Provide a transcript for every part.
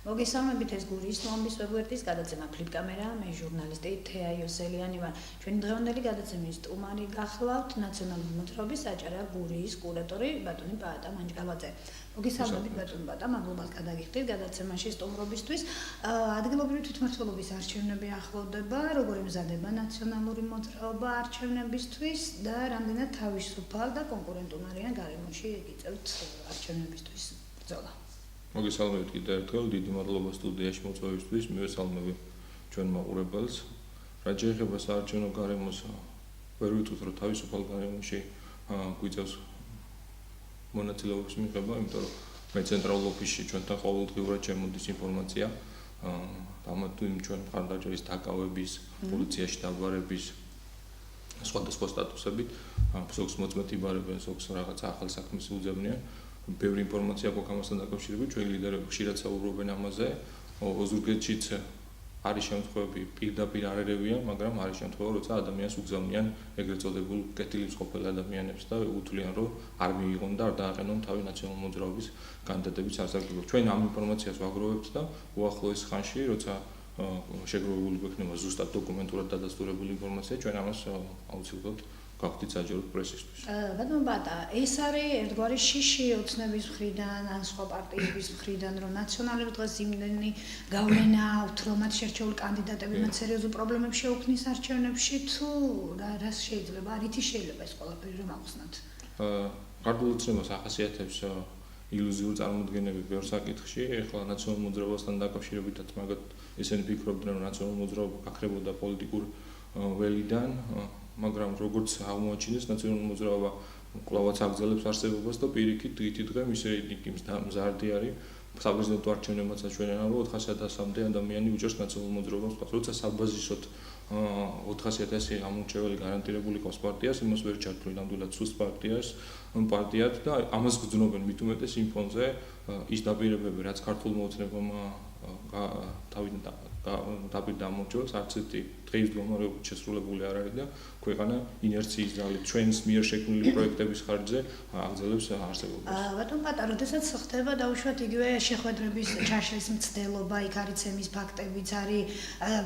მოგესალმებით ეს გურიის ლომბის ვებგვერდის გადაცემა ფლიპკამერა, მე ჟურნალისტი თეა იოსელიანი ვარ. ჩვენი დღევანდელი გადაცემის სტუმარი გახლავთ ნაციონალური მოძრაობის საჭიროა გურიის კურატორი ბატონი პაატა მანჯგალაძე. მოგესალმებით ბატონი პაატა, მადლობა გადაგიხდით გადაცემაში სტუმრობისთვის. ადგილობრივი თვითმმართველობის არჩევნები ახლოვდება, როგორ ემზადება ნაციონალური მოძრაობა არჩევნებისთვის და რამდენად თავისუფალ და კონკურენტუნარიან გარემოში იგიწევთ არჩევნებისთვის ბრძოლა. მოგესალმებით კიდევ ერთხელ, დიდი მადლობა სტუდიაში მოწვევისთვის, მივესალმები ჩვენ მაყურებელს. რაც შეეხება საარჩევნო გარემოს, ვერ ვიტყვით, რომ თავისუფალ გარემოში გვიწევს მონაწილეობის მიღება, იმიტომ რომ მე ცენტრალურ ოფისში ჩვენთან ყოველდღიურად შემოდის ინფორმაცია, ამათვიმ ჩვენ მხარდაჭერის დაკავების, პოლიციაში დაბრუნების სხვადასხვა სტატუსებით, ზოგს მოწმეთ იბარებენ, ზოგს რაღაც ახალ საქმეს უძებნიან. ბევრი ინფორმაცია გვაქვს ამასთან დაკავშირებით, ჩვენი ლიდერები ხშირად საუბრობენ ამაზე. ოზურგეთშიც არის შემთხვევები პირდაპირ არ ერევიან, მაგრამ არის შემთხვევა, როცა ადამიანს უგზავნიან ეგრეთ წოდებულ კეთილებს ყოფილ ადამიანებს და უთვლიან, რომ არ მიიღონ და არ დააყენონ თავი ნაციონალური მოძრაობის კანდიდატების სასარგებლოდ. ჩვენ ამ ინფორმაციას ვაგროვებთ და უახლოეს ხანში, როცა შეგროვებული გვექნება ზუსტად დოკუმენტურად დადასტურებული ინფორმაცია, ჩვენ ამას აუცილებლად გავხდით საჯაროდ პრესისთვის. ბატონო პაატა, ეს არის ერთგვარი შიში ოცნების მხრიდან, ან სხვა პარტიების მხრიდან, რომ ნაციონალები დღეს იმდენი გავლენა აქვთ, რომ მათ შერჩეული კანდიდატები მათ სერიოზულ პრობლემებს შეუქმნის არჩევნებში, თუ რა შეიძლება, რითი შეიძლება ეს ყველაფერი რომ ახსნათ? ქართულ ოცნებას ახასიათებს ილუზიური წარმოდგენები ბევრ საკითხში, ეხლა ნაციონალურ მოძრაობასთან დაკავშირებითაც მაგათ ესენი ფიქრობდნენ, რომ ნაციონალური მოძრაობა გაქრებოდა პოლიტიკურ ველიდან, მაგრამ როგორც აღმოაჩინეს ნაციონალური მოძრაობა კვლავაც აგრძელებს არსებობას და პირიქით დღითი დღე მის რეიტინგის მზარდი არის. საპრეზიდენტო არჩევნებმაც აჩვენა, რომ 400-მდე ადამიანი უჭერს ნაციონალურ მოძრაობას. როცა საბაზისოდ 400,000 ამორჩეველი გარანტირებული ყავს პარტიას, იმას ვერ ჩართული ნამდვილად სუსტ პარტიად და ამას გძნობენ მით უმეტეს იმ ფონზე ის დაპირებები, რაც ქართულ მოძრაობამ თავიდან დამორჩილებს, არც ერთი დღის მდგომარეობით შესრულებული არ არის და ქვეყანა ინერციის ძალით ჩვენს მიერ შექმნილი პროექტების ხარჯზე აგრძელებს არსებობას. ბატონო პაატა, როდესაც ხდება დაუშვათ იგივე შეხვედრების ჩაშლის მცდელობა, იქ არის ცემის ფაქტებიც, არის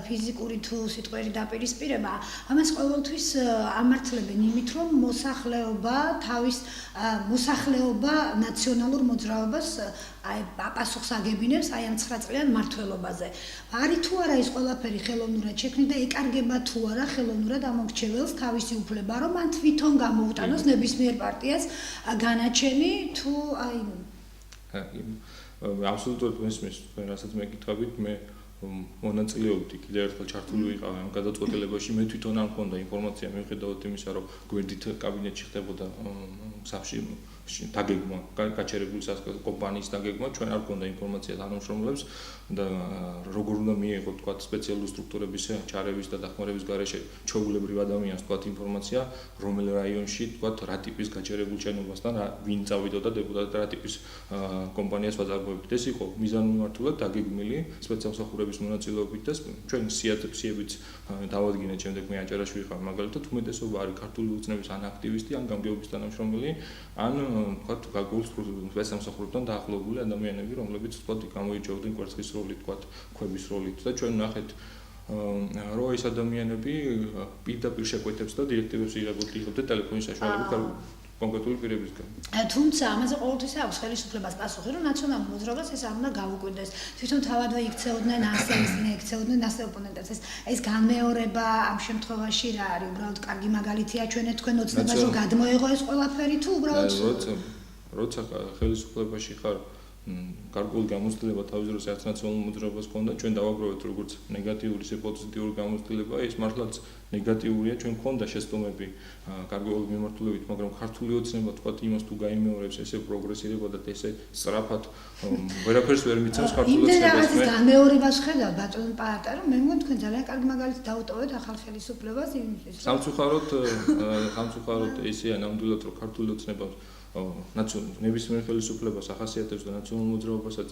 ფიზიკური თუ სიტყვიერი დაპირისპირება, ამას ყოველთვის ამართლებენ იმით, რომ მოსახლეობა ნაციონალურ მოძრაობას პასუხს აგებინებს ამ 9 წლიან მმართველობაზე. არის თუ არა ეს ყველაფერი ხელოვნურად შექმნილი და ეკარგება თუ არა ხელოვნურად ამორჩეველს თავისი უფლება, რომ მან თვითონ გამოუტანოს ნებისმიერ პარტიას განაჩენი თუ აბსოლუტურად მესმის, რასაც მეკითხებით, მე მონაწილეობდი კიდევ ერთხელ ჩართული ვიყავ ამ გადაწყვეტილებაში, მე თვითონ არ მქონდა ინფორმაცია მიუხედავად იმისა, რომ გვერდით კაბინეტში ხდებოდა სავში დაგეგმა, გაჩერებული კომპანიის დაგეგმა, ჩვენ არ მქონდა ინფორმაცია თანამშრომლებს და როგორ უნდა მიიღოთ, თქვა, სპეციალური სტრუქტურების ჩარევის და დახმარების გარეშე ჩვეულებრივ ადამიანს, თქვა, ინფორმაცია, რომელ რაიონში, თქვა, რა ტიპის გაჩერებულ შენობასთან ვინ წავიდოდა დეპუტატად, რა ტიპის კომპანიას ვაძარბობთ. ეს იყო მიზანმიმართულად დაგეგმილი სპეცსამსახურების მონაწილეობით და ჩვენ სიებით დავადგინეთ შემდეგ მე აჭარაში ვიყავ მაგალითად უმეტესობა არის ქართული ოცნების ან აქტივისტი, ან გამგეობის თანამშრომელი, ან თქვათ გაგულ სპეცსამსახურებთან დაახლოებული ადამიანები, რომლებიც თქვათ გამოირჩეოდნენ კვერცხის როლით, თქვათ ქვების როლით და ჩვენ ნახეთ რომ ეს ადამიანები პირდაპირ შეკვეთებს და დირექტივებს იღებდნენ ტელეფონის საშუალებით კონკრეტული პირებისგან. თუმცა ამაზე ყოველთვის აქვს ხელისუფლებას პასუხი, რომ ნაციონალურ მოძრაობას ეს არ უნდა გაუკვირდეს. თვითონ თავადვე იქცეოდნენ იქცეოდნენ ასე ოპონენტებს. ეს განმეორება ამ შემთხვევაში რა არის? უბრალოდ კარგი მაგალითია ჩვენეთ თქვენ ოცნებას რომ გადმოეღო ეს ყველაფერი თუ უბრალოდ როცა ხელისუფლებაში ხარ გარკვეული გამოცდილება თავის დროს რაც ნაციონალურ მოძრაობას ჰქონდა, ჩვენ დავაგროვეთ როგორც ნეგატიური, ისე პოზიტიური გამოცდილება, ეს მართლაც ნეგატიურია, ჩვენ ჰქონდა შეცდომები გარკვეული მიმართულებით, მაგრამ ქართული ოცნება თქვა იმას თუ გაიმეორებს, ესე პროგრესირებოდა და ესე სწრაფად ვერაფერს ვერ მიცემს ქართულ ოცნებას. მე გამეორებას ხედავ ბატონ პაატა, რომ მე მგონი თქვენ ძალიან კარგი მაგალითი დაუტოვეთ ახალ ხელისუფლებას იმისთვის. სამწუხაროდ ესეა ნამდვილად რომ ქართული ოცნება ნებისმიერ ხელისუფლებას ახასიათებს და ნაციონალურ მოძრაობასაც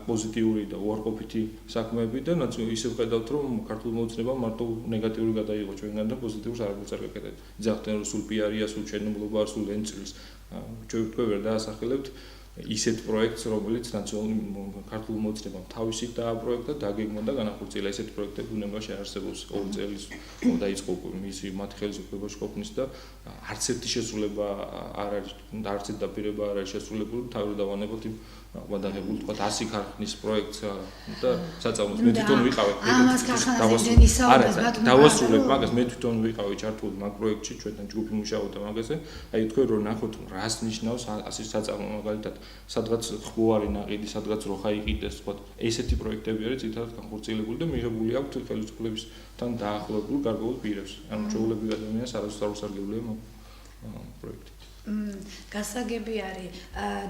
პოზიტიური და უარყოფითი საქმეები და ისე ვხედავთ რომ ქართულ მოძრაობამ მარტო ნეგატიური გადაიღო ჩვენგან და პოზიტიურს არაფერს არ გაკეთებთ. ძახდნენ რომ სულ პიარია, სულ ჩერნობლობა, სულ ენწილს ჩვენ ვერ დაასახელებთ ისეთ პროექტს, რომელიც ნაციონალურ ქართულ მოცნებამ თავისით დააპროექტა, დაგეგმა და განახორციელა. ესეთი პროექტები ბუნებაში არსებობს 2 წელს დაიწყო მისი მათი ხელისუფლებაში ყოფნის და არც ერთი შესრულება არ არის, არც ერთი დაპირება არ არის შესრულებული, თავი დავანებოთ იმ ვადაღებული თქვა 100 ქარხნის პროექტს და საწარმოს მე თვითონ ვიყავი დავასრულებ მაგას მე თვითონ ვიყავი ჩართული მაგ პროექტში ჩვენთან ჯგუფი მუშაობდა მაგაზე აი თქვენ რომ ნახოთ რას ნიშნავს ასე საწარმო მაგალითად სადღაც ხბოვარი ნაყიდი სადღაც როხა იყიდეს თქვა ესეთი პროექტები არის თითქოს განხორციელებული და მიღებული აქვს ხელისუფლებისთან დაახლოებული გარკვეულ პირებს ანუ ჩვეულებრივ ადამიანს არასდროს არგებია მაგ პროექტი გასაგები არის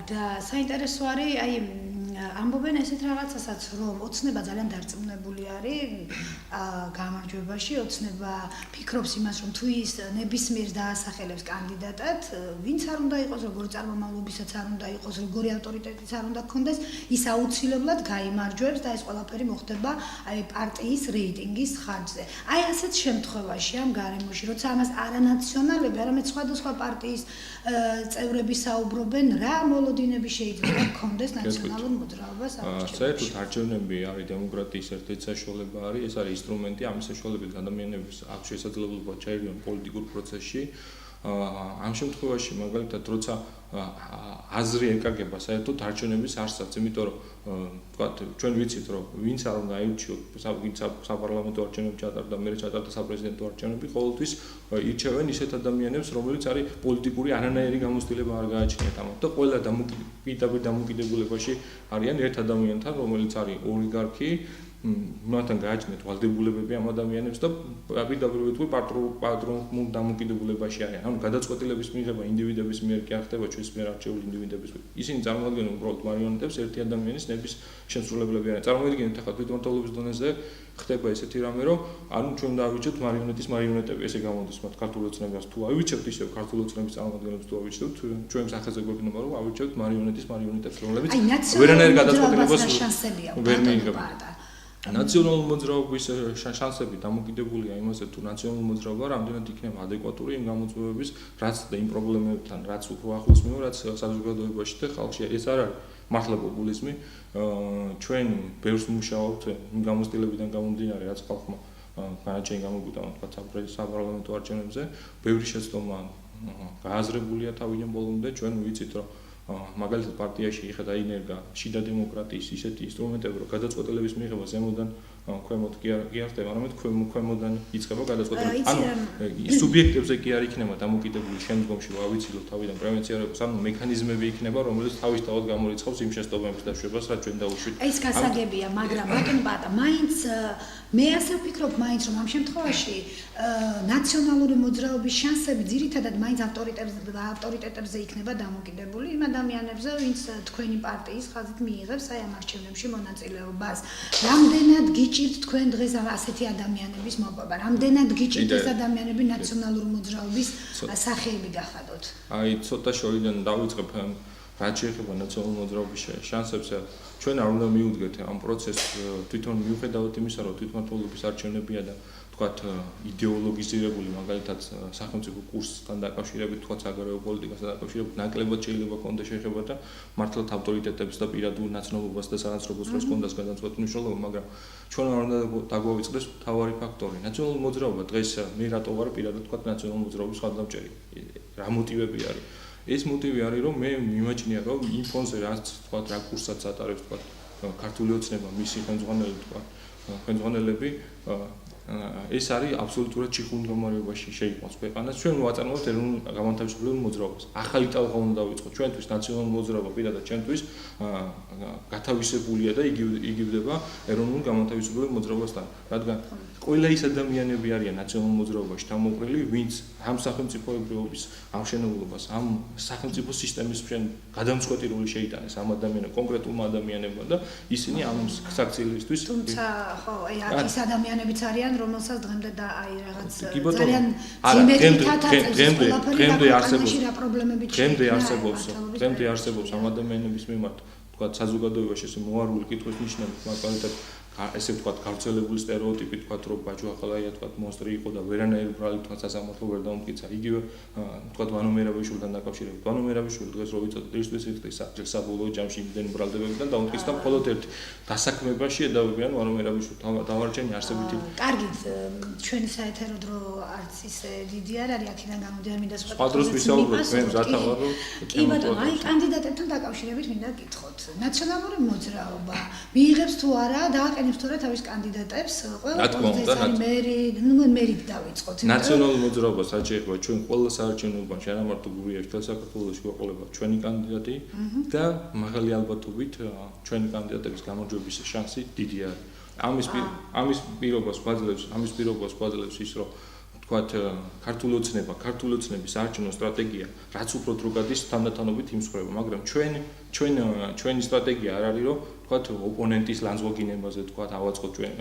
და საინტერესო არის აი ამბობენ ესეთ რაღაცასაც რომ ოცნება ძალიან დარწმუნებული არის გამარჯვებაში ოცნება ფიქრობს იმას რომ თუ ის ნებისმიერ დაასახელებს კანდიდატად ვინც არ უნდა იყოს როგორი წარმომავლობისაც არ უნდა იყოს როგორი ავტორიტეტიც არ უნდა ჰქონდეს ის აუცილებლად გაიმარჯვებს და ეს ყველაფერი მოხდება აი პარტიის რეიტინგის ხარჯზე აი ასეთ შემთხვევაში ამ გარემოში როცა ამას არანაციონალები არამედ სხვადასხვა პარტიის წევრები საუბრობენ რა მოლოდინები შეიძლება გქონდეს ნაციონალურ მოძრაობას ამორჩევნებში. საერთოდ არჩევნები არის დემოკრატიის ერთ-ერთი საშუალება არის, ეს არის ინსტრუმენტი ამის საშუალებით ადამიანების აქვს შესაძლებლობა ჩაირიონ პოლიტიკურ პროცესში. ამ შემთხვევაში მაგალითად როცა აზრი ეკარგება საერთოდ არჩევნების არსად, იმიტომ რომ ვთქვათ, ჩვენ ვიცით რომ ვინც არ უნდა აირჩიოთ, ვინც საპარლამენტო არჩევნები ჩატარდა, მერე ჩატარდა საპრეზიდენტო არჩევნები, ყოველთვის ირჩევენ ისეთ ადამიანებს, რომელიც არის პოლიტიკური არანაირი გამოცდილება არ გააჩნიათ ამათ და ყველა პირდაპირ დამოკიდებულებაში არიან ერთ ადამიანთან, რომელიც არის ოლიგარქი მათთან გააჩნიათ ვალდებულებები ამ ადამიანებს და პირდაპირ ვიტყვი პატრონულ დამოკიდებულებაში არიან. ანუ გადაწყვეტილების მიღება ინდივიდების მიერ კი არ ხდება ჩვენს მიერ არჩეული ინდივიდების მიერ. ისინი წარმოადგენენ უბრალოდ მარიონეტებს ერთი ადამიანის ნების შემსრულებლები არიან. წარმოიდგინეთ ახლა თვითმმართველობის დონეზე ხდება ესეთი რამე, რომ ანუ ჩვენ დავიჩევთ მარიონეტები, ესე გამოდის მათ ქართულ ოცნებას თუ ავიჩევთ ისევ ქართულ ოცნების წარმომადგენლებს თუ ავიჩევთ, ჩვენ სახელზე გვექნება რომ ავიჩევთ მარიონეტებს, რომლებიც ვერანაირ გადაწყვეტილებას ვერ მიიღებენ. ნაციონალური მოძრაობის შანსები დამოკიდებულია იმაზე თუ ნაციონალური მოძრაობა რამდენად იქნება ადეკვატური იმ გამოწვევების რაც და იმ პრობლემებთან რაც უფრო ახლოს მივა რაც საზოგადოებაში და ხალხში ეს არ არის მართლა პოპულიზმი ჩვენ ბევრს მუშაობთ იმ გამოცდილებიდან გამომდინარე რაც ხალხმა განაჩენი გამოგვიტა თქვა საპარლამენტო არჩევნებზე ბევრი შეცდომა გააზრებულია თავიდან ბოლომდე ჩვენ ვიცით რომ მაგალითად პარტიაში იხდა ინერგა შიდა დემოკრატიის ისეთი ინსტრუმენტები რომ გადაწყვეტილების მიღება ზემოდან ქვემოთ კი არ ხდება არამედ ქვემოდან იწყება გადაწყვეტილება ანუ სუბიექტებზე კი არ იქნება დამოკიდებული შემდგომში ავიცილოთ თავიდან პრევენციარების ანუ მექანიზმები იქნება რომელიც თავისთავად გამორიცხავს იმ შეცდომების დაშვებას რაც ჩვენ დაუშვით ეს გასაგებია მაგრამ ბატონ პატა მაინც მე ასე ვფიქრობ მაინც რომ ამ შემთხვევაში ნაციონალური მოძრაობის შანსები ძირითადად მაინც ავტორიტეტებზე იქნება დამოკიდებული იმ ადამიანებზე ვინც თქვენი პარტიის ხაზით მიიღებს აი ამ არჩევნებში მონაწილეობას რამდენად გიჭირთ თქვენ დღეს ასეთი ადამიანების მოპოვება რამდენად გიჭირთ ეს ადამიანები ნაციონალური მოძრაობის სახეები გახადოთ აი ცოტა შორიდან დავიწყებ რაც შეეხება ნაციონალური მოძრაობის შანსებს ჩვენ არ უნდა მიუდგეთ ამ პროცესს თვითონ მიუხედავად იმისა რომ თვითმმართველობის არჩევნებია და თქვათ იდეოლოგიზირებული მაგალითად სახელმწიფო კურსთან დაკავშირებით თქვათ საგარეო პოლიტიკასთან დაკავშირებით ნაკლებად შეიძლება კონდეს შეხება და მართლაც ავტორიტეტებს და პირადულ ნაცნობობას და სანაცნობოს დროს კონდეს გადაწყვეტილი მნიშვნელობა მაგრამ ჩვენ არ უნდა დაგვავიწყდეს მთავარი ფაქტორი ნაციონალური მოძრაობა დღეს მე რატო ვარ პირადად თქვათ ნაციონალური მოძრაობის ხარდამჭერი რა მოტივები არის ეს მოტივი არის რომ მე მიმაჩნია რომ იმ ფონზე რაც თქვათ რა კურსაც ატარებს თქვათ ქართული ოცნება მისი ხელმძღვანელი თქვათ ხელმძღვანელები ეს არის აბსოლუტურად ჩიხურ მდგომარეობაში შეიყვანს ქვეყანას ჩვენ ვაწარმოებთ ეროვნულ გამანთავისუფლებელ მოძრაობას ახალი ტალღა უნდა დავიწყოთ ჩვენთვის ნაციონალური მოძრაობა პირადად ჩვენთვის გათავისებულია და იგივდება ეროვნულ გამანთავისუფლებელ მოძრაობასთან რადგან ყველა ის ადამიანები არიან ნაციონალურ მოძრაობაში დამოკრილი ვინც ამ სახელმწიფოებრიობის ამშენებლობას ამ სახელმწიფო სისტემის გადამწყვეტი როლი შეიტანეს ამ ადამიანებმა კონკრეტულმა ადამიანებმა და ისინი ამ საქციელისთვის თუმცა ხო აი ის ადამიანებიც არიან რომელსაც დღემდე და აი რაღაც ძალიან დღემდე არსებობს ამ ადამიანების მიმართ თქვა საზოგადოებაში ეს მოარული კითხვის ნიშნები მაგალითად ესე ვთქვათ, გავრცელებული სტერეოტიპი თქვათ, რომ ბაჭო ახალაია თქვათ, მონსტრი იყო და ვერანაირი ბრალი თქვათ სასამართლო ვერ დაუმტკიცა. იგივე თქვათ ვანო მერაბიშვილთან დაკავშირებით. ვანო მერაბიშვილი დღეს რო ვიცოდეთ, ერთვის იხდის საბოლოო ჯამში იმდენი ბრალდებებიდან დაუმტკიცა და მხოლოდ ერთი დასაქმებაში ედავებიან ვანო მერაბიშვილს დავარჩენი არსებითი. კარგით, ჩვენი საეთერო დრო არც ისე დიდი არ არის, აქედან გამომდინარე მინდა სხვა დროს ვისაუბროთ, მე მზათა ვარ, რომ კი ბატონო, აი კანდიდატებთან დაკავშირებით მინდა გითხოთ. ნაციონალური მოძრაობა მიიღებს თუ არა, დააყენებს თუ არა თავის კანდიდატებს, ყველა პროცესი მერით დავიწყოთ. ნაციონალური მოძრაობა საჭიროა ჩვენ ყველა საარჩევნო უბანში, არა მარტო გურიაში, თელ საქართველოში გვეყოლება ჩვენი კანდიდატი და მაღალი ალბათობით ჩვენი კანდიდატების გამარჯვების შანსი დიდი არის. ამის პირობას გვაძლევს ის, რომ თქვათ ქართული ოცნების საარჩევნო სტრატეგია რაც უფრო დრო გადის თანდათანობით იმსხვრება, მაგრამ ჩვენი სტრატეგია არ არის, რომ თქვათ ოპონენტის ლანძღვა-გინებაზე თქვათ ავაწყოთ ჩვენ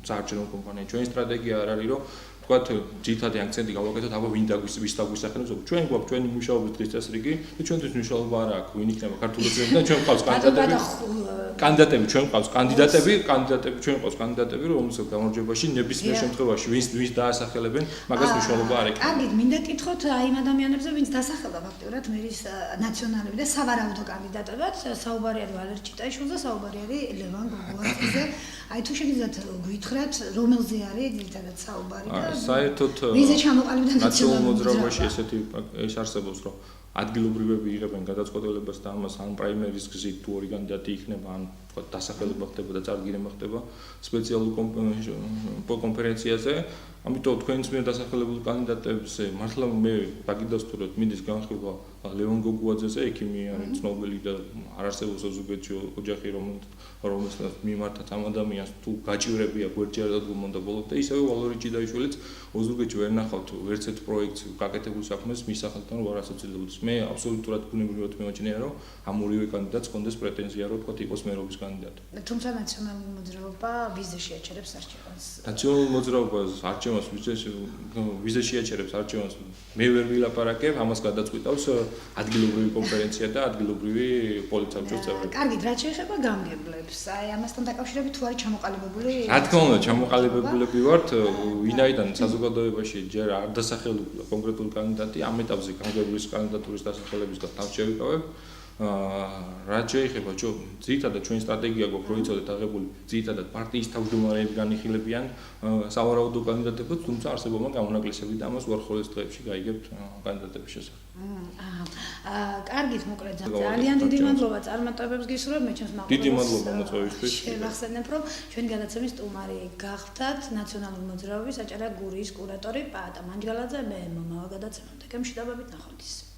საარჩევნო კომპანია. ჩვენი სტრატეგია არ არის, რომ თქვათ ძირითადი აქცენტი გავაკეთოთ, აბა ვინ ვის დაგვისახელებს. ჩვენ გვაქვს ჩვენი მუშაობის დღის წესრიგი და ჩვენთვის მნიშვნელობა არ აქვს, ვინ იქნება ქართული ოცნებიდან, ჩვენ გვყავს კანდიდატები, ჩვენ გვყავს კანდიდატები, რომელსაც გამარჯვებაში ნებისმიერ შემთხვევაში ვინც დაასახელებენ, მაგას მნიშვნელობა არ ექნება. კარგით, მინდა გითხოთ აი იმ ადამიანებზე, ვინც დასახელდა ფაქტიურად მერის ნაციონალები და სავარაუდო კანდიდატებად, საუბარი არის ვალერ ჩიტაიშვილზე, საუბარი არის ლევან გოგუაძეზე. აი თუ შეგიძლიათ გითხრათ, რომელზე არის ძირითადად საუბარი და საერთოდ ვიზე ჩამოყალიბდა ნაციონალურ მოძრაობაში ესეთი ის არსებობს, რომ ადგილობრივები იღებენ გადაწყვეტილებას და ამას ან პრაიმერის გზით თუ ორი კანდიდატი იქნება, ან თქვა დასახელება ხდება და წარდგინება ხდება სპეციალურ კონფერენციაზე. ამიტომ თქვენს მიერ დასახელებული კანდიდატებზე მართლა მე დაგიდასტუროთ მიდის განხილვა ლევან გოგუაძეზე, ექიმი არის ცნობილი და არ არსებობს ზუგდიდში ოჯახი, რომელსაც მიმართათ ამ ადამიანს თუ გაჭირებია გვერდჯერადად გუმონდა ბოლოს და ისევე ვალერი ჩიტაიშვილიც ზუგდიდში ვერ ნახავთ ვერც ერთ პროექტს გაკეთებულ საქმეს მის სახელთან ვარ ასოცირებულს. მე აბსოლუტურად ბუნებრივად მევაჩნია, რომ ამ ორივე კანდიდატს კონდეს პრეტენზია, რომ თქვა იყოს მერობის კანდიდატი. თუმცა ნაციონალური მოძრაობა ვიზე შეაჩერებს არჩევანს. ნაციონალური მოძრაობას არჩევანს ვიზე შეაჩერებს არჩევანს მე ვერ ვილაპარაკებ, ამას გადაწყვეტავს ადგილობრივი კონფერენცია და ადგილობრივი პოლიტსაბჭოს წევრები. კარგით, რაც შეეხება გამგებლებს, აი ამასთან დაკავშირებით თუ არის ჩამოყალიბებული? რა თქმა უნდა, ჩამოყალიბებულები ვართ, ვინაიდან საზოგადოებაში ჯერ არ დასახელდა კონკრეტული კანდიდატი, ამ ეტაპზე გამგებლის კანდიდატურის დასახელებისგან თავს შევიკავებ. რაც შეეხება ძირითადად ჩვენი სტრატეგია გვაქვს, რომ იცოდეთ აღებული ძირითადად პარტიის თავმჯდომარეები განიხილებიან სავარაუდო კანდიდატებს, თუმცა არსებობენ გამონაკლისები და ამას უარყოფის დღეებში გაიგებთ კანდიდატების შესახებ. კარგით, მოკლედ ძალიან დიდი მადლობა წარმატებებს გისურვებ, მე ჩემს დიდი მადლობა მოწვევისთვის. შევახსენებ, რომ ჩვენი განაცემის სტუმარი გახდათ ნაციონალური მოძრაობის აჭარა გურიის კურატორი პაატა მანჯგალაძე, მე მომავალ გადაცემამდე გემშვიდობებით ნახვამდის.